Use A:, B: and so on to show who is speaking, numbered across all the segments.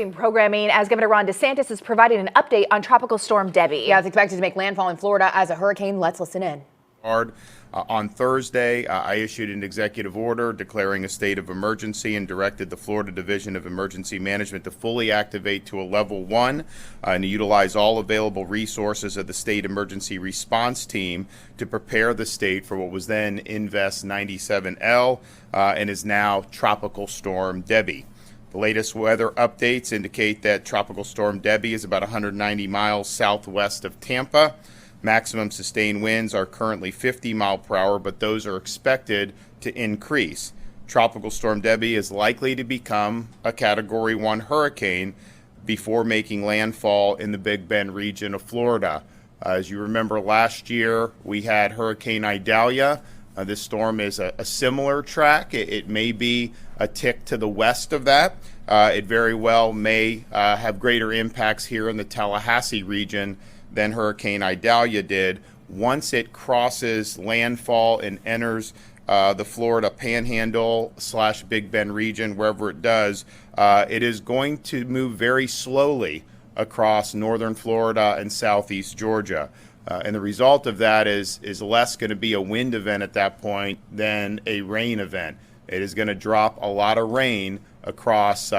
A: Shifting programming as Governor Ron DeSantis is providing an update on Tropical Storm Debbie.
B: Yeah, it's expected to make landfall in Florida as a hurricane. Let's listen in.
C: On Thursday, I issued an executive order declaring a state of emergency and directed the Florida Division of Emergency Management to fully activate to a level 1 and to utilize all available resources of the state emergency response team to prepare the state for what was then Invest 97L and is now Tropical Storm Debbie. The latest weather updates indicate that Tropical Storm Debbie is about 190 miles southwest of Tampa. Maximum sustained winds are currently 50 miles per hour, but those are expected to increase. Tropical Storm Debbie is likely to become a Category 1 hurricane before making landfall in the Big Bend region of Florida. As you remember, last year we had Hurricane Idalia. This storm is a similar track. It may be a tick to the west of that. It very well may have greater impacts here in the Tallahassee region than Hurricane Idalia did. Once it crosses landfall and enters the Florida Panhandle / Big Bend region, wherever it does, it is going to move very slowly across northern Florida and southeast Georgia. And the result of that is less going to be a wind event at that point than a rain event. It is going to drop a lot of rain across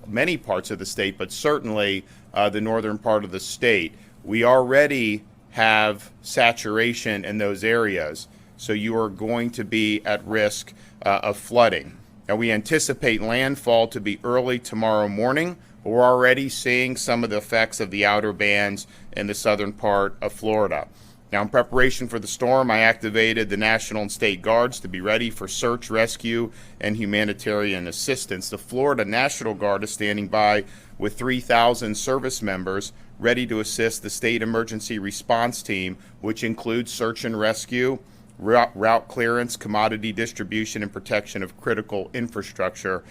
C: many parts of the state, but certainly the northern part of the state. We already have saturation in those areas, so you are going to be at risk of flooding. Now, we anticipate landfall to be early tomorrow morning, but we're already seeing some of the effects of the outer bands in the southern part of Florida. Now, in preparation for the storm, I activated the National and State Guards to be ready for search, rescue, and humanitarian assistance. The Florida National Guard is standing by with 3,000 service members ready to assist the state emergency response team, which includes search and rescue, route clearance, commodity distribution, and protection of critical infrastructure.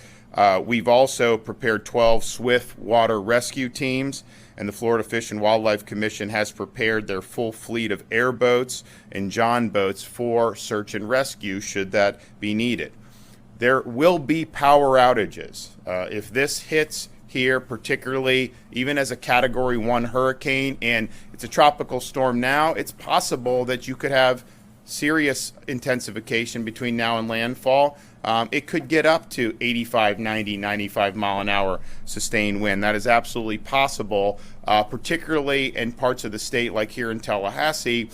C: We've also prepared 12 swift water rescue teams, and the Florida Fish and Wildlife Commission has prepared their full fleet of airboats and John boats for search and rescue should that be needed. There will be power outages. If this hits here, particularly even as a Category 1 hurricane, and it's a tropical storm now, it's possible that you could have serious intensification between now and landfall. It could get up to 85, 90, 95 mile an hour sustained wind. That is absolutely possible, particularly in parts of the state like here in Tallahassee.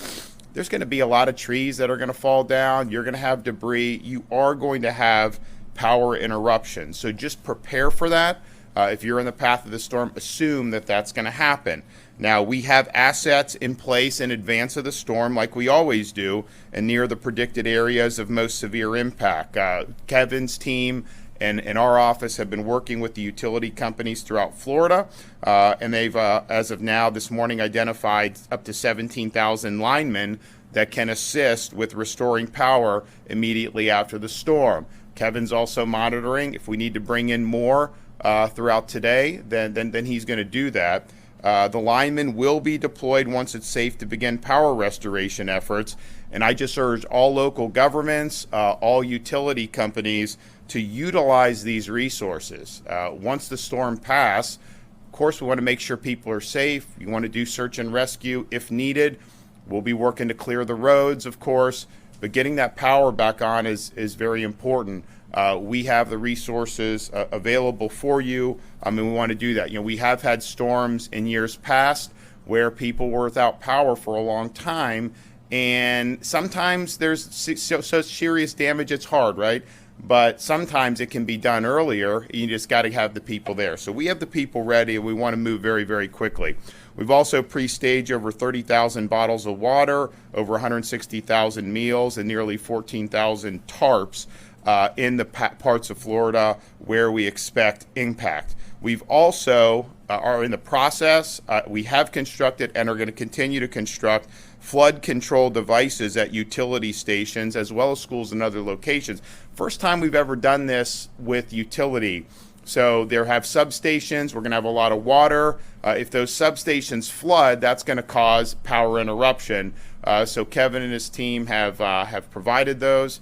C: There's going to be a lot of trees that are going to fall down. You're going to have debris. You are going to have power interruptions. So just prepare for that. If you're in the path of the storm, assume that that's going to happen. Now, we have assets in place in advance of the storm, like we always do, and near the predicted areas of most severe impact. Kevin's team and our office have been working with the utility companies throughout Florida, and they've, as of now, this morning, identified up to 17,000 linemen that can assist with restoring power immediately after the storm. Kevin's also monitoring. If we need to bring in more throughout today, then he's going to do that. The linemen will be deployed once it's safe to begin power restoration efforts, and I just urge all local governments, all utility companies to utilize these resources. Once the storm passes, of course, we want to make sure people are safe. We want to do search and rescue if needed. We'll be working to clear the roads, of course, but getting that power back on is very important. We have the resources available for you, and we want to do that. You know, we have had storms in years past where people were without power for a long time, and sometimes there's so serious damage it's hard, right? But sometimes it can be done earlier. You just got to have the people there. So we have the people ready, and we want to move very, very quickly. We've also pre-staged over 30,000 bottles of water, over 160,000 meals, and nearly 14,000 tarps in the parts of Florida where we expect impact. We've also are in the process, we have constructed and are going to continue to construct flood control devices at utility stations as well as schools and other locations. First time we've ever done this with utility. So there have substations, we're going to have a lot of water. If those substations flood, that's going to cause power interruption. So Kevin and his team have provided those.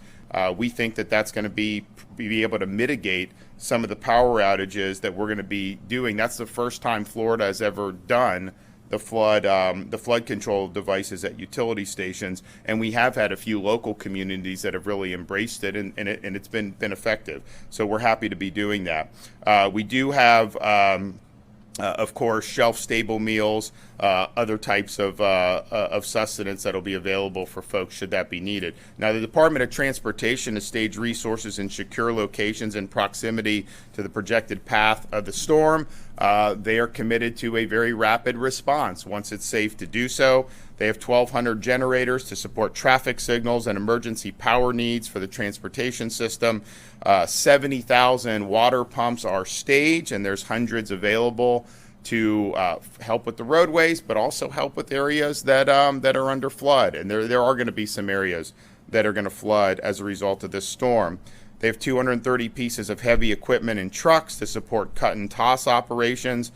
C: We think that that's going to be able to mitigate some of the power outages that we're going to be doing. That's the first time Florida has ever done the flood control devices at utility stations, and we have had a few local communities that have really embraced it, and it's been effective. So we're happy to be doing that. We do have, of course, shelf-stable meals, other types of sustenance that will be available for folks should that be needed. Now, the Department of Transportation has staged resources in secure locations in proximity to the projected path of the storm. They are committed to a very rapid response once it's safe to do so. They have 1,200 generators to support traffic signals and emergency power needs for the transportation system. 70,000 water pumps are staged, and there's hundreds available to help with the roadways, but also help with areas that are under flood. And there are going to be some areas that are going to flood as a result of this storm. They have 230 pieces of heavy equipment and trucks to support cut and toss operations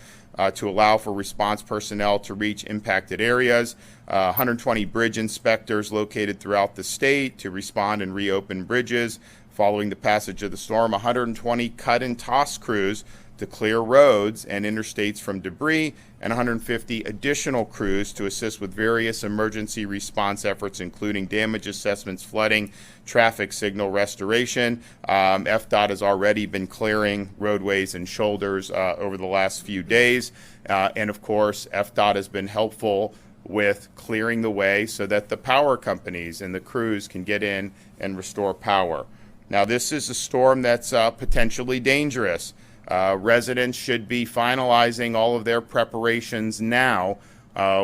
C: to allow for response personnel to reach impacted areas. 120 bridge inspectors located throughout the state to respond and reopen bridges following the passage of the storm. 120 cut and toss crews to clear roads and interstates from debris, and 150 additional crews to assist with various emergency response efforts, including damage assessments, flooding, traffic signal restoration. FDOT has already been clearing roadways and shoulders over the last few days. And of course, FDOT has been helpful with clearing the way so that the power companies and the crews can get in and restore power. Now, this is a storm that's potentially dangerous. Residents should be finalizing all of their preparations now.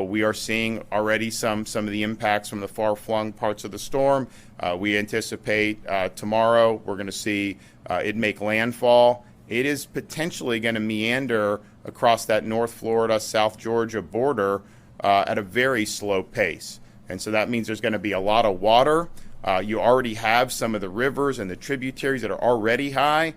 C: We are seeing already some of the impacts from the far-flung parts of the storm. We anticipate tomorrow we're going to see it make landfall. It is potentially going to meander across that North Florida, South Georgia border at a very slow pace. And so that means there's going to be a lot of water. You already have some of the rivers and the tributaries that are already high.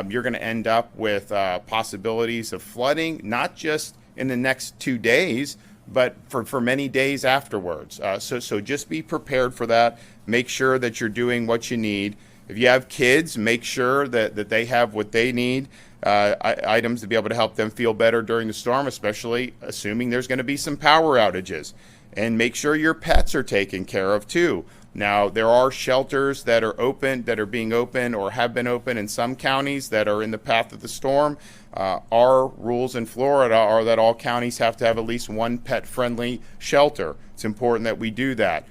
C: You're going to end up with possibilities of flooding, not just in the next 2 days, but for many days afterwards. So just be prepared for that. Make sure that you're doing what you need. If you have kids, make sure that they have what they need, items to be able to help them feel better during the storm, especially assuming there's going to be some power outages. And make sure your pets are taken care of too. Now, there are shelters that are open, that are being open or have been open in some counties that are in the path of the storm. Our rules in Florida are that all counties have to have at least one pet-friendly shelter. It's important that we do that.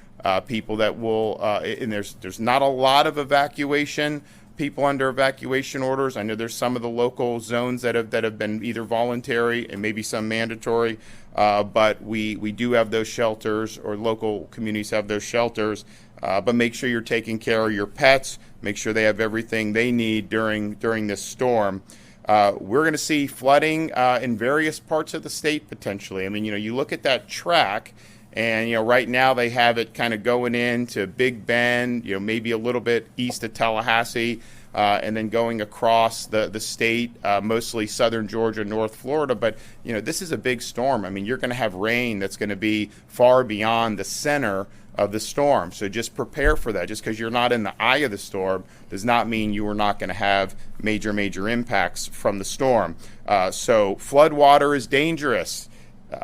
C: People that will, and there's not a lot of evacuation, people under evacuation orders. I know there's some of the local zones that have been either voluntary and maybe some mandatory, but we do have those shelters, or local communities have those shelters. But make sure you're taking care of your pets. Make sure they have everything they need during this storm. We're going to see flooding in various parts of the state potentially. I mean, you look at that track, and right now they have it kind of going into Big Bend, maybe a little bit east of Tallahassee, and then going across the state, mostly southern Georgia, North Florida. But this is a big storm. I mean, you're going to have rain that's going to be far beyond the center of the storm. So just prepare for that. Just because you're not in the eye of the storm does not mean you are not going to have major impacts from the storm. So flood water is dangerous.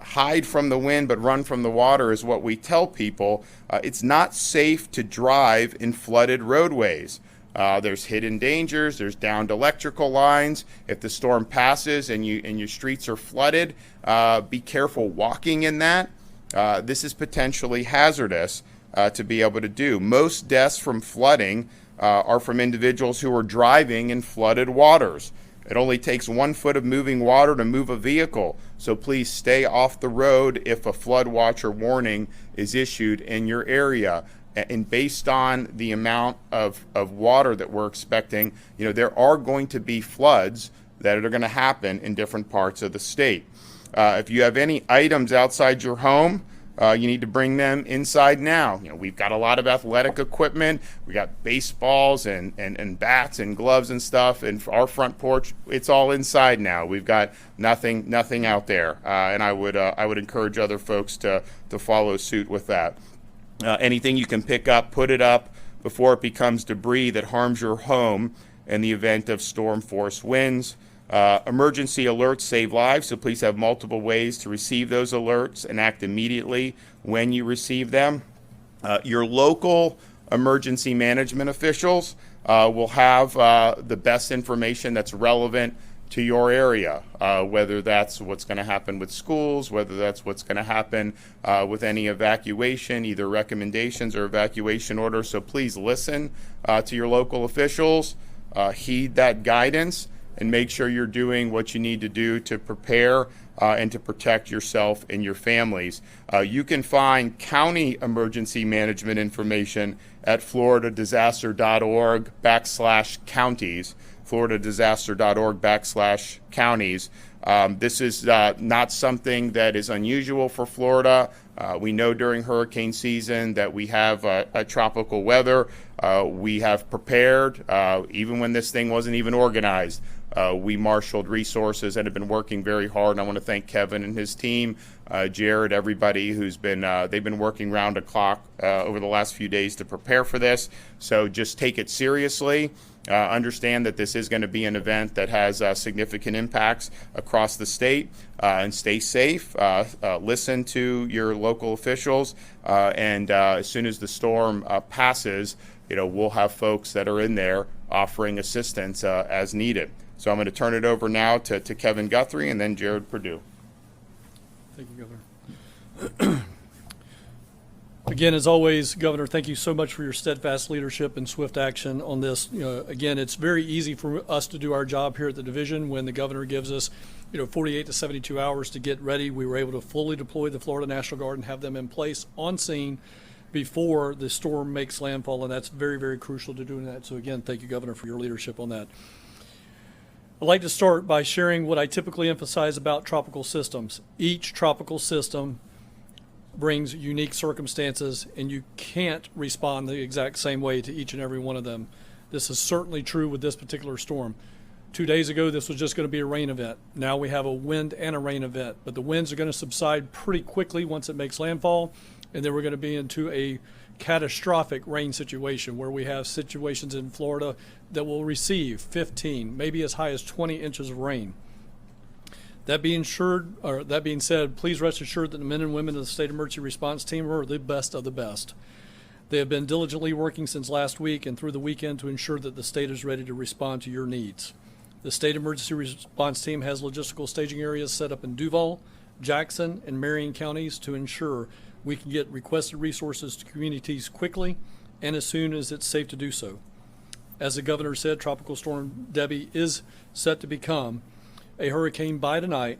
C: Hide from the wind, but run from the water is what we tell people. It's not safe to drive in flooded roadways. There's hidden dangers. There's downed electrical lines. If the storm passes and your streets are flooded, be careful walking in that. This is potentially hazardous to be able to do. Most deaths from flooding are from individuals who are driving in flooded waters. It only takes 1 foot of moving water to move a vehicle, so please stay off the road if a flood watch or warning is issued in your area. And based on the amount of water that we're expecting, there are going to be floods that are going to happen in different parts of the state. If you have any items outside your home, you need to bring them inside now. We've got a lot of athletic equipment. We got baseballs and bats and gloves and stuff. And for our front porch, it's all inside now. We've got nothing out there. And I would encourage other folks to follow suit with that. Anything you can pick up, put it up before it becomes debris that harms your home. in the event of storm force winds. Emergency alerts save lives, so please have multiple ways to receive those alerts and act immediately when you receive them. Your local emergency management officials will have the best information that's relevant to your area, whether that's what's going to happen with schools, whether that's what's going to happen with any evacuation, either recommendations or evacuation orders. So please listen to your local officials, heed that guidance, and make sure you're doing what you need to do to prepare and to protect yourself and your families. You can find county emergency management information at floridadisaster.org/counties, floridadisaster.org/counties. This is not something that is unusual for Florida. We know during hurricane season that we have tropical weather. We have prepared, even when this thing wasn't even organized. We marshaled resources and have been working very hard. And I want to thank Kevin and his team, Jared, everybody who's been, they've been working round the clock over the last few days to prepare for this. So just take it seriously. Understand that this is going to be an event that has significant impacts across the state, and stay safe. Listen to your local officials, and as soon as the storm passes, we'll have folks that are in there offering assistance as needed. So I'm going to turn it over now to Kevin Guthrie and then Jared Perdue.
D: Thank you, Governor. Again, as always, Governor, thank you so much for your steadfast leadership and swift action on this. Again, it's very easy for us to do our job here at the division when the governor gives us 48 to 72 hours to get ready. We were able to fully deploy the Florida National Guard and have them in place on scene before the storm makes landfall, and that's very, very crucial to doing that. So again, thank you, Governor, for your leadership on that. I'd like to start by sharing what I typically emphasize about tropical systems. Each tropical system brings unique circumstances, and you can't respond the exact same way to each and every one of them. This is certainly true with this particular storm. 2 days ago, this was just going to be a rain event. Now we have a wind and a rain event, but the winds are going to subside pretty quickly once it makes landfall, and then we're going to be into a catastrophic rain situation where we have situations in Florida that will receive 15, maybe as high as 20 inches of rain. That being said, please rest assured that the men and women of the State Emergency Response Team are the best of the best. They have been diligently working since last week and through the weekend to ensure that the state is ready to respond to your needs. The State Emergency Response Team has logistical staging areas set up in Duval, Jackson, and Marion counties to ensure we can get requested resources to communities quickly and as soon as it's safe to do so. As the governor said, Tropical Storm Debbie is set to become a hurricane by tonight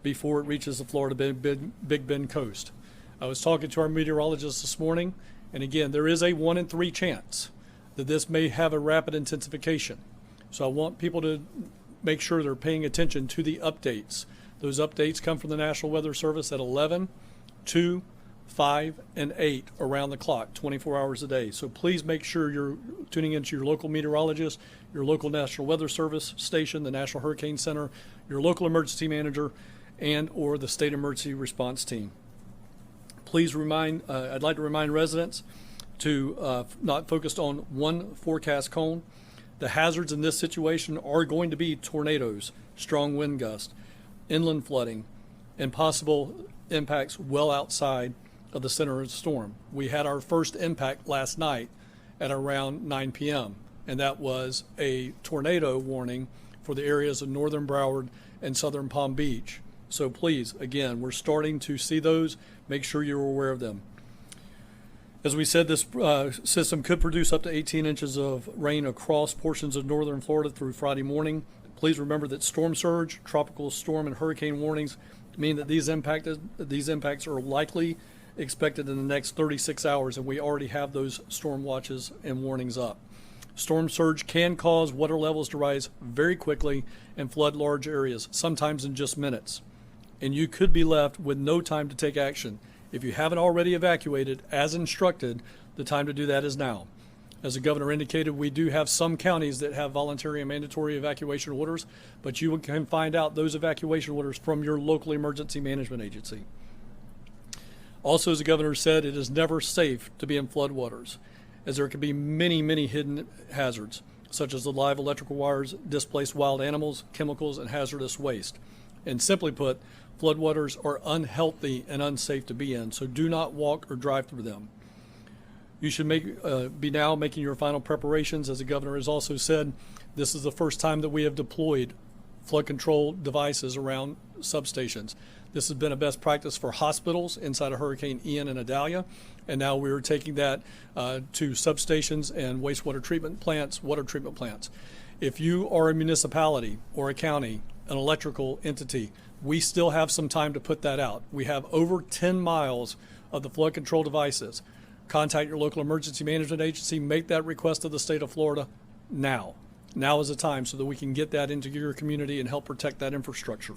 D: before it reaches the Florida Big Bend coast. I was talking to our meteorologist this morning, and again, there is a 1 in 3 chance that this may have a rapid intensification. So I want people to make sure they're paying attention to the updates. Those updates come from the National Weather Service at 11, 2, 5, and 8 around the clock, 24 hours a day. So please make sure you're tuning into your local meteorologist, your local National Weather Service station, the National Hurricane Center, your local emergency manager, and or the State Emergency Response Team. Please I'd like to remind residents to not focus on one forecast cone. The hazards in this situation are going to be tornadoes, strong wind gusts, inland flooding, and possible impacts well outside of the center of the storm. We had our first impact last night at around 9 p.m., and that was a tornado warning for the areas of northern Broward and southern Palm Beach. So please, again, we're starting to see those. Make sure you're aware of them. As we said, this system could produce up to 18 inches of rain across portions of northern Florida through Friday morning. Please remember that storm surge, tropical storm, and hurricane warnings mean that these impacts are likely expected in the next 36 hours, and we already have those storm watches and warnings up. Storm surge can cause water levels to rise very quickly and flood large areas, sometimes in just minutes. And you could be left with no time to take action. If you haven't already evacuated as instructed, the time to do that is now. As the governor indicated, we do have some counties that have voluntary and mandatory evacuation orders, but you can find out those evacuation orders from your local emergency management agency. Also, as the governor said, it is never safe to be in floodwaters, as there can be many, many hidden hazards. such as the live electrical wires, displaced wild animals, chemicals, and hazardous waste. And simply put, floodwaters are unhealthy and unsafe to be in, so do not walk or drive through them. You should be now making your final preparations. As the governor has also said, this is the first time that we have deployed flood control devices around substations. This has been a best practice for hospitals inside of Hurricane Ian and Idalia, and now we're taking that to substations and wastewater treatment plants, water treatment plants. If you are a municipality or a county, an electrical entity, we still have some time to put that out. We have over 10 miles of the flood control devices. Contact your local emergency management agency, make that request to the state of Florida now. Now is the time so that we can get that into your community and help protect that infrastructure.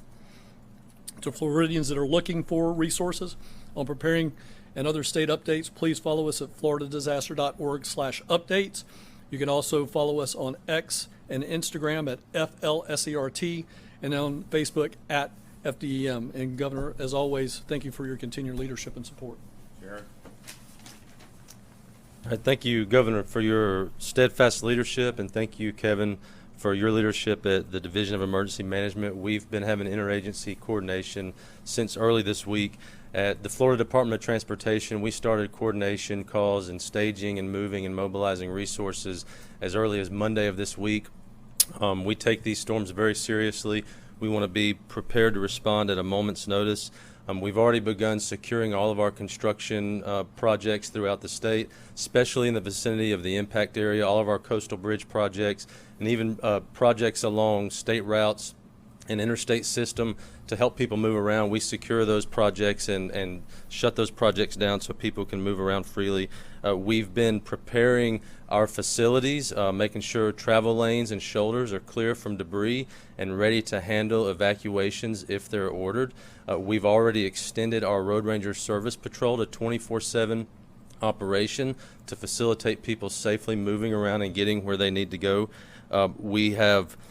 D: To Floridians that are looking for resources on preparing and other state updates, please follow us at floridadisaster.org/updates. You can also follow us on X and Instagram at FLSERT and on Facebook at FDEM. And Governor, as always, thank you for your continued leadership and support.
C: Sharon?
E: All right, thank you, Governor, for your steadfast leadership, and thank you, Kevin, for your leadership at the Division of Emergency Management. We've been having interagency coordination since early this week. At the Florida Department of Transportation, we started coordination calls and staging and moving and mobilizing resources as early as Monday of this week. We take these storms very seriously. We want to be prepared to respond at a moment's notice. We've already begun securing all of our construction projects throughout the state, especially in the vicinity of the impact area, all of our coastal bridge projects, and even projects along state routes and interstate system to help people move around. We secure those projects and shut those projects down so people can move around freely. We've been preparing our facilities, making sure travel lanes and shoulders are clear from debris and ready to handle evacuations if they're ordered. We've already extended our Road Ranger Service Patrol to 24/7 operation to facilitate people safely moving around and getting where they need to go.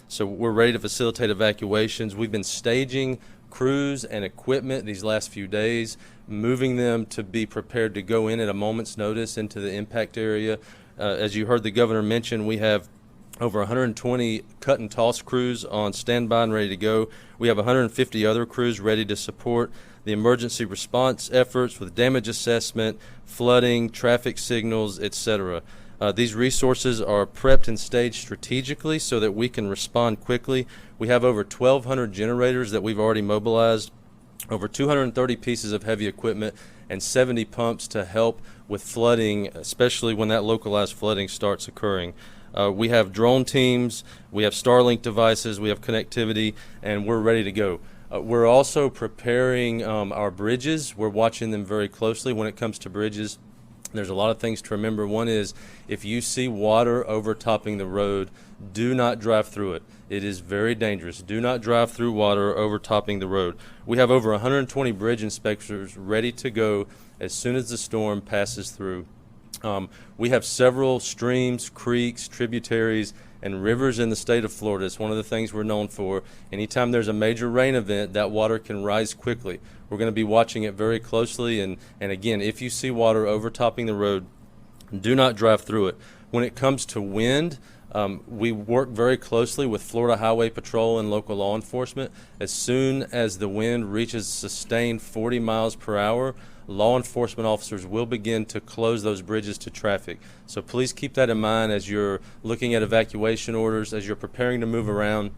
E: So we're ready to facilitate evacuations. We've been staging crews and equipment these last few days, moving them to be prepared to go in at a moment's notice into the impact area. As you heard the governor mention, we have over 120 cut and toss crews on standby and ready to go. We have 150 other crews ready to support the emergency response efforts with damage assessment, flooding, traffic signals, etc. These resources are prepped and staged strategically so that we can respond quickly. We have over 1,200 generators that we've already mobilized, over 230 pieces of heavy equipment, and 70 pumps to help with flooding, especially when that localized flooding starts occurring. We have drone teams, we have Starlink devices, we have connectivity, and we're ready to go. We're also preparing our bridges. We're watching them very closely when it comes to bridges. There's a lot of things to remember. One is, if you see water overtopping the road, do not drive through it. It is very dangerous. Do not drive through water overtopping the road. We have over 120 bridge inspectors ready to go as soon as the storm passes through. We have several streams, creeks, tributaries, and rivers in the state of Florida. It's one of the things we're known for. Anytime there's a major rain event, that water can rise quickly. We're going to be watching it very closely, and again, if you see water overtopping the road, do not drive through it. When it comes to wind, we work very closely with Florida Highway Patrol and local law enforcement. As soon as the wind reaches sustained 40 miles per hour, law enforcement officers will begin to close those bridges to traffic. So please keep that in mind as you're looking at evacuation orders, as you're preparing to move around.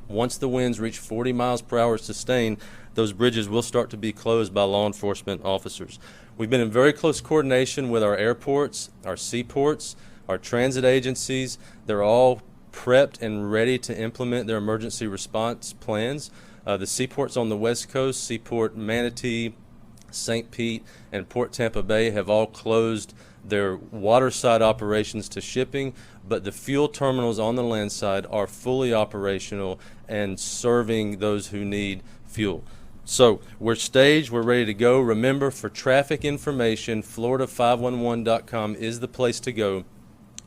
E: Once the winds reach 40 miles per hour sustained, those bridges will start to be closed by law enforcement officers. We've been in very close coordination with our airports, our seaports, our transit agencies. They're all prepped and ready to implement their emergency response plans. The seaports on the West Coast, Seaport Manatee, St. Pete, and Port Tampa Bay have all closed their waterside operations to shipping, but the fuel terminals on the land side are fully operational and serving those who need fuel. So we're staged, we're ready to go. Remember, for traffic information, Florida511.com is the place to go.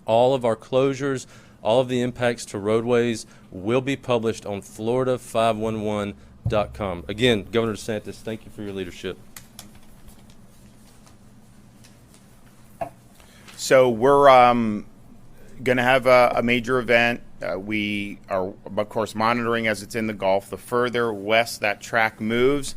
E: All of our closures, all of the impacts to roadways will be published on Florida511.com. Again, Governor DeSantis, thank you for your leadership.
C: So we're Going to have a major event. We are, of course, monitoring as it's in the Gulf. The further west that track moves,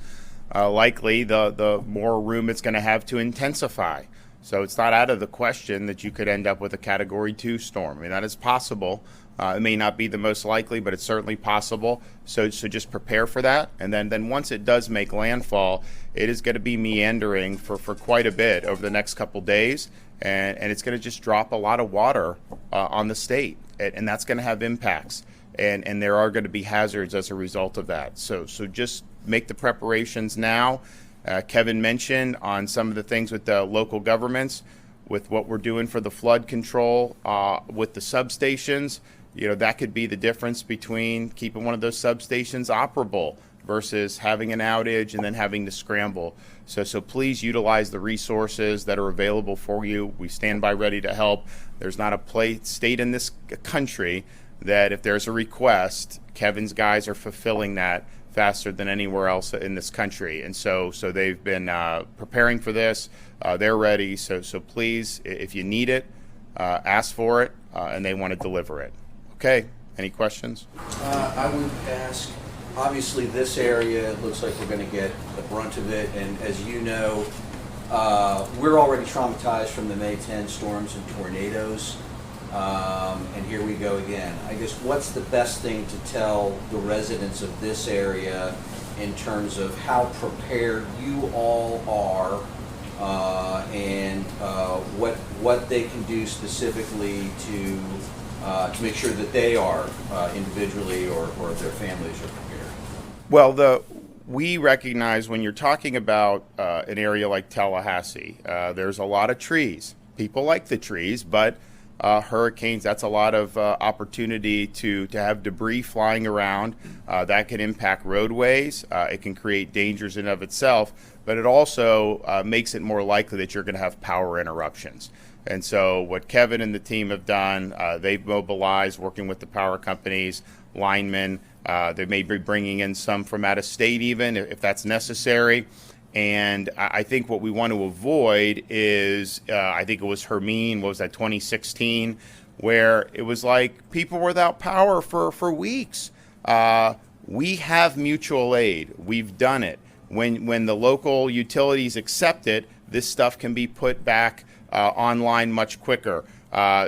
C: likely the more room it's going to have to intensify. So it's not out of the question that you could end up with a Category 2 storm. I mean, that is possible. It may not be the most likely, but it's certainly possible. So just prepare for that. And then once it does make landfall, it is going to be meandering for quite a bit over the next couple days. And it's going to just drop a lot of water on the state. And that's going to have impacts. And there are going to be hazards as a result of that. So just make the preparations now. Kevin mentioned on some of the things with the local governments, with what we're doing for the flood control, with the substations. You know, that could be the difference between keeping one of those substations operable versus having an outage and then having to scramble. So please utilize the resources that are available for you. We stand by ready to help. There's not a state in this country that if there's a request, Kevin's guys are fulfilling that faster than anywhere else in this country. And so they've been preparing for this. They're ready. So please, if you need it, ask for it, and they want to deliver it. Okay, any questions?
F: I would ask, obviously this area, it looks like we're going to get the brunt of it, and as you know, we're already traumatized from the May 10 storms and tornadoes, and here we go again. I guess what's the best thing to tell the residents of this area in terms of how prepared you all are, and what they can do specifically to make sure that they are individually or their families are prepared?
C: Well, we recognize when you're talking about an area like Tallahassee, there's a lot of trees. People like the trees, but hurricanes, that's a lot of opportunity to have debris flying around. That can impact roadways. It can create dangers in of itself, but it also makes it more likely that you're going to have power interruptions. And so what Kevin and the team have done, they've mobilized, working with the power companies, linemen. They may be bringing in some from out of state even, if that's necessary. And I think what we want to avoid is, I think it was Hermine, what was that, 2016, where it was like people were without power for weeks. We have mutual aid. We've done it. When the local utilities accept it, this stuff can be put back online much quicker.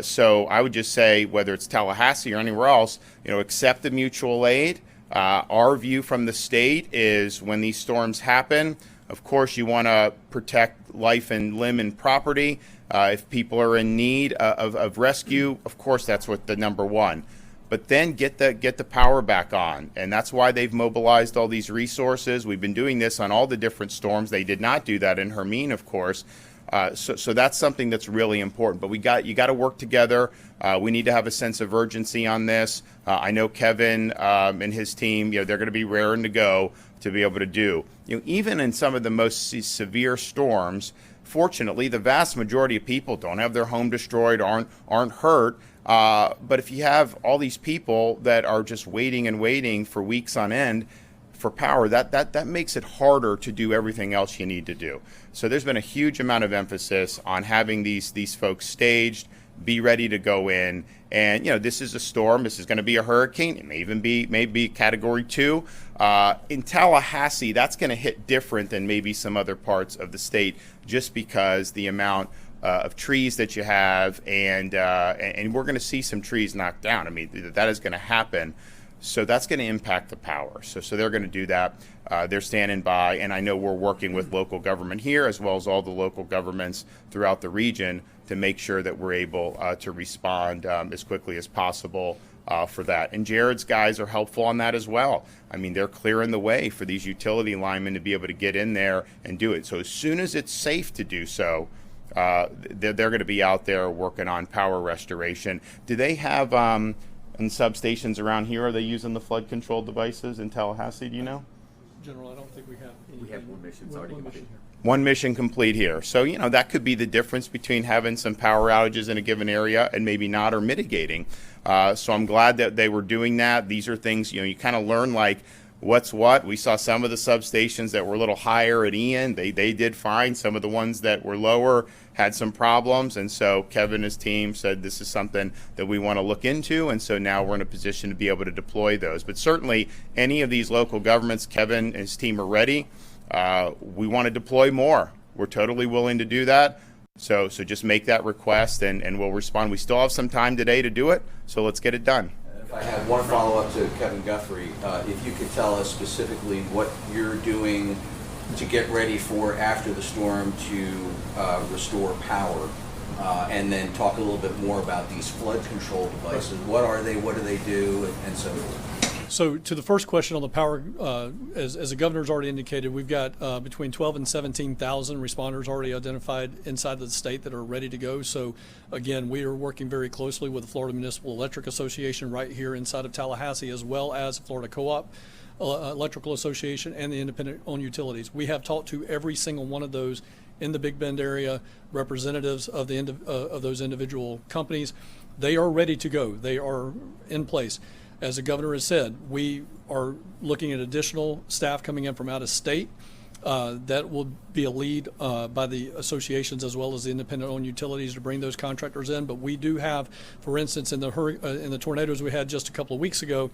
C: So I would just say, whether it's Tallahassee or anywhere else, accept the mutual aid. Our view from the state is when these storms happen, of course, you want to protect life and limb and property. If people are in need of rescue, of course, that's what the number one. But then get the power back on. And that's why they've mobilized all these resources. We've been doing this on all the different storms. They did not do that in Hermine, of course. So that's something that's really important. But you got to work together. We need to have a sense of urgency on this. I know Kevin and his team, they're going to be raring to go to be able to do. Even in some of the most severe storms, fortunately, the vast majority of people don't have their home destroyed, aren't hurt. But if you have all these people that are just waiting and waiting for weeks on end for power, that makes it harder to do everything else you need to do. So there's been a huge amount of emphasis on having these folks staged, be ready to go in. And this is a storm. This is going to be a hurricane. It may even be Category 2. In Tallahassee, that's going to hit different than maybe some other parts of the state, just because the amount of trees that you have, and we're going to see some trees knocked down. I mean, that is going to happen. So that's going to impact the power. So they're going to do that. They're standing by, and I know we're working with local government here as well as all the local governments throughout the region to make sure that we're able to respond as quickly as possible for that. And Jared's guys are helpful on that as well. I mean, they're clearing the way for these utility linemen to be able to get in there and do it. So as soon as it's safe to do so, they're going to be out there working on power restoration. Do they have in substations around here, are they using the flood control devices in Tallahassee? Do you know?
D: General, I don't think we have.
G: We have one mission already complete.
C: One mission complete here. So, that could be the difference between having some power outages in a given area and maybe not, or mitigating. So I'm glad that they were doing that. These are things, you kind of learn, like what's what. We saw some of the substations that were a little higher at Ian. They did fine. Some of the ones that were lower had some problems. And so Kevin and his team said this is something that we want to look into. And so now we're in a position to be able to deploy those. But certainly any of these local governments, Kevin and his team are ready. We want to deploy more. We're totally willing to do that. So just make that request and we'll respond. We still have some time today to do it, so let's get it done.
F: If I have one follow-up to Kevin Guthrie, if you could tell us specifically what you're doing to get ready for after the storm to restore power, and then talk a little bit more about these flood control devices. What are they? What do they do? And so forth.
D: So to the first question on the power, as the governor's already indicated, we've got between 12 and 17,000 responders already identified inside of the state that are ready to go. So again, we are working very closely with the Florida Municipal Electric Association right here inside of Tallahassee, as well as Florida Co-op Electrical Association and the independent-owned utilities. We have talked to every single one of those in the Big Bend area, representatives of of those individual companies. They are ready to go. They are in place. As the governor has said, we are looking at additional staff coming in from out of state. That will be a lead by the associations as well as the independent-owned utilities to bring those contractors in. But we do have, for instance, in the tornadoes we had just a couple of weeks ago,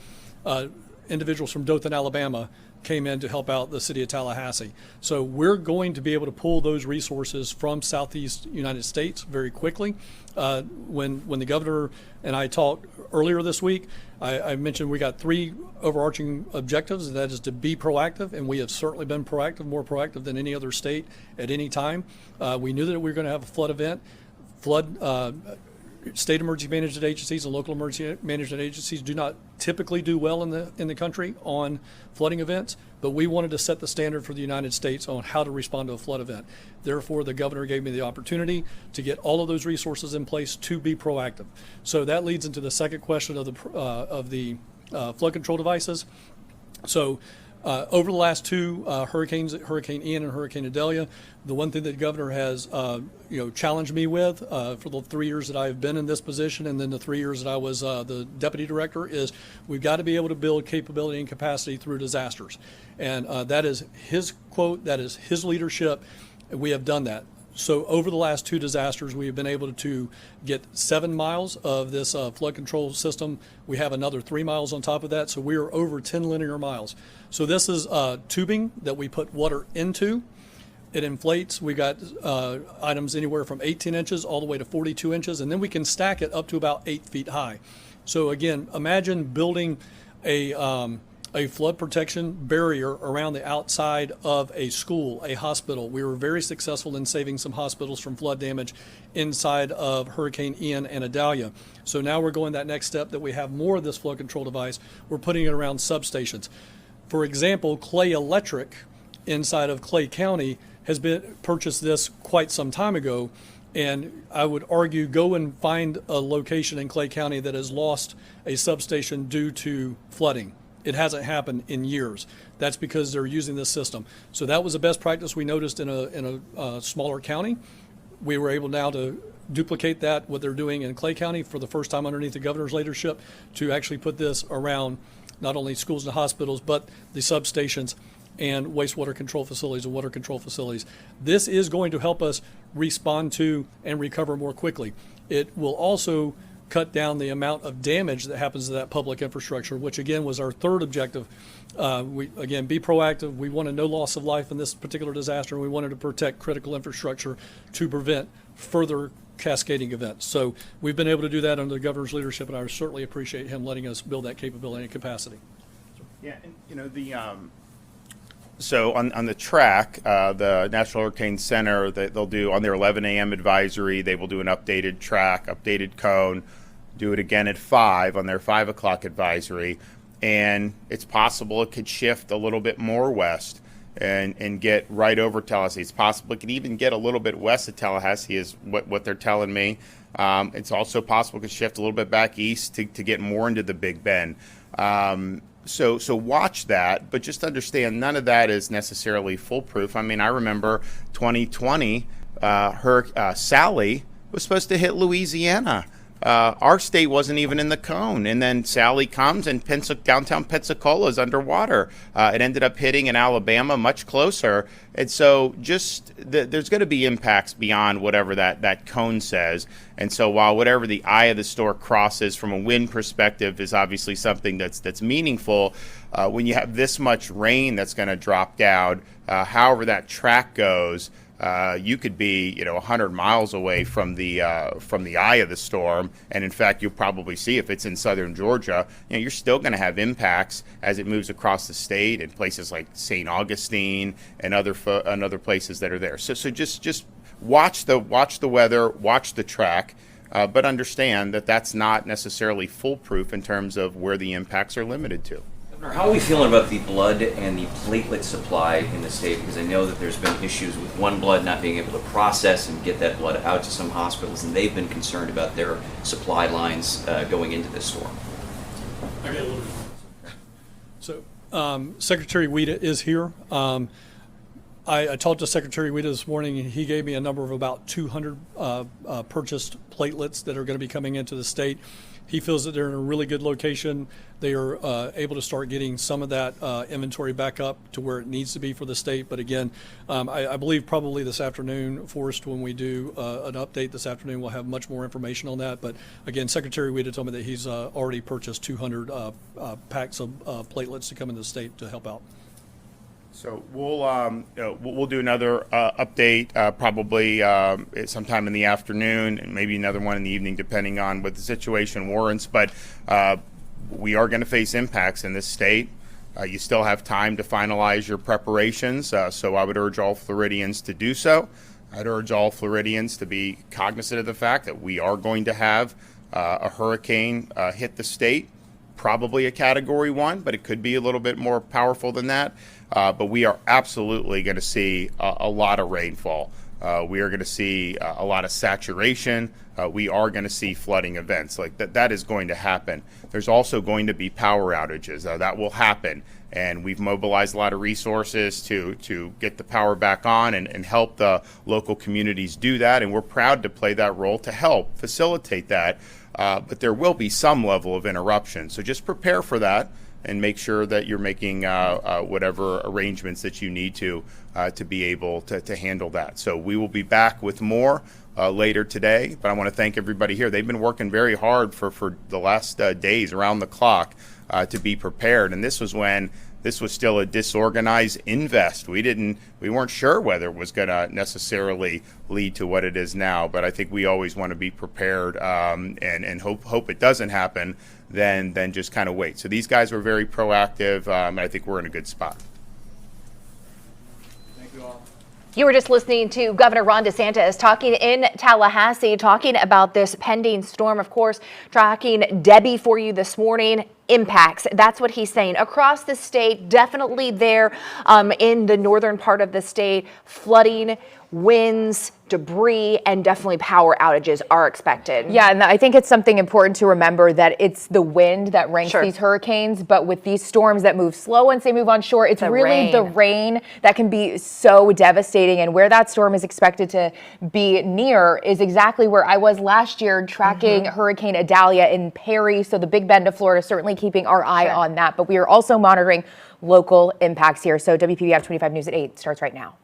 D: individuals from Dothan, Alabama came in to help out the city of Tallahassee. So we're going to be able to pull those resources from Southeast United States very quickly. When the governor and I talked earlier this week, I mentioned we got 3 overarching objectives, and that is to be proactive, and we have certainly been proactive, more proactive than any other state at any time. We knew that we were going to have a flood event. State emergency management agencies and local emergency management agencies do not typically do well in the country on flooding events, but we wanted to set the standard for the United States on how to respond to a flood event. Therefore, the governor gave me the opportunity to get all of those resources in place to be proactive. So that leads into the second question of the flood control devices. So over the last 2 hurricanes, Hurricane Ian and Hurricane Idalia, the one thing that the governor has challenged me with for the 3 years that I've been in this position, and then the 3 years that I was the deputy director, is we've got to be able to build capability and capacity through disasters. And that is his quote, that is his leadership, and we have done that. So over the last 2 disasters, we have been able to get 7 miles of this flood control system. We have another 3 miles on top of that, so we are over 10 linear miles. So this is tubing that we put water into. It inflates. We got items anywhere from 18 inches all the way to 42 inches, and then we can stack it up to about 8 feet high. So again, imagine building a flood protection barrier around the outside of a school, a hospital. We were very successful in saving some hospitals from flood damage inside of Hurricane Ian and Idalia. So now we're going that next step that we have more of this flood control device. We're putting it around substations. For example, Clay Electric inside of Clay County has been purchased this quite some time ago. And I would argue go and find a location in Clay County that has lost a substation due to flooding. It hasn't happened in years. That's because they're using this system. So that was the best practice we noticed in a smaller county. We were able now to duplicate that, what they're doing in Clay County for the first time underneath the governor's leadership, to actually put this around not only schools and hospitals, but the substations and wastewater control facilities and water control facilities. This is going to help us respond to and recover more quickly. It will also cut down the amount of damage that happens to that public infrastructure, which again was our third objective. We again be proactive. We wanted no loss of life in this particular disaster, and we wanted to protect critical infrastructure to prevent further cascading events. So we've been able to do that under the governor's leadership, and I certainly appreciate him letting us build that capability and capacity.
C: Yeah, and so on the track, the National Hurricane Center, they'll do on their 11 a.m. advisory, they will do an updated track, updated cone, do it again at 5 on their 5 o'clock advisory, and it's possible it could shift a little bit more west and get right over Tallahassee. It's possible it could even get a little bit west of Tallahassee is what they're telling me. It's also possible it could shift a little bit back east to get more into the Big Bend. So watch that, but just understand none of that is necessarily foolproof. I mean, I remember 2020, Sally was supposed to hit Louisiana our state wasn't even in the cone. And then Sally comes and downtown Pensacola is underwater. It ended up hitting in Alabama much closer. And so there's going to be impacts beyond whatever that cone says. And so while whatever the eye of the storm crosses from a wind perspective is obviously something that's meaningful, when you have this much rain that's going to drop down, however that track goes, you could be, 100 miles away from the eye of the storm, and in fact, you'll probably see if it's in southern Georgia, you're still going to have impacts as it moves across the state in places like St. Augustine and other places that are there. So just watch the weather, watch the track, but understand that that's not necessarily foolproof in terms of where the impacts are limited to.
G: How are we feeling about the blood and the platelet supply in the state? Because I know that there's been issues with OneBlood not being able to process and get that blood out to some hospitals, and they've been concerned about their supply lines going into this storm.
D: So Secretary Weta is here. I talked to Secretary Weta this morning, and he gave me a number of about 200 purchased platelets that are going to be coming into the state. He feels that they're in a really good location. They are able to start getting some of that inventory back up to where it needs to be for the state. But again, I believe probably this afternoon, Forrest, when we do an update this afternoon, we'll have much more information on that. But again, Secretary Weta told me that he's already purchased 200 packs of platelets to come into the state to help out.
C: So we'll do another update probably sometime in the afternoon, and maybe another one in the evening, depending on what the situation warrants. But we are going to face impacts in this state. You still have time to finalize your preparations, so I would urge all Floridians to do so. I'd urge all Floridians to be cognizant of the fact that we are going to have a hurricane hit the state. Probably a Category 1, but it could be a little bit more powerful than that. But we are absolutely going to see a lot of rainfall. We are going to see a lot of saturation. We are going to see flooding events. Like that is going to happen. There's also going to be power outages. That will happen. And we've mobilized a lot of resources to get the power back on and help the local communities do that. And we're proud to play that role to help facilitate that. But there will be some level of interruption. So just prepare for that and make sure that you're making whatever arrangements that you need to be able to handle that. So we will be back with more later today, but I want to thank everybody here. They've been working very hard for the last days around the clock to be prepared, and this was when this was still a disorganized invest. We weren't sure whether it was going to necessarily lead to what it is now, but I think we always want to be prepared and hope it doesn't happen, then just kind of wait. So these guys were very proactive, and I think we're in a good spot.
D: Thank you all.
A: You were just listening to Governor Ron DeSantis talking in Tallahassee, talking about this pending storm, of course, tracking Debbie for you this morning. Impacts. That's what he's saying. Across the state, definitely there in the northern part of the state, flooding, winds, debris, and definitely power outages are expected.
B: Yeah, and I think it's something important to remember that it's the wind that ranks
A: Sure.
B: these hurricanes, but with these storms that move slow once they move on shore, it's really the rain that can be so devastating. And where that storm is expected to be near is exactly where I was last year tracking Hurricane Idalia in Perry. So the Big Bend of Florida, certainly keeping our eye on that. But we are also monitoring local impacts here. So WPBF 25 News at 8 starts right now.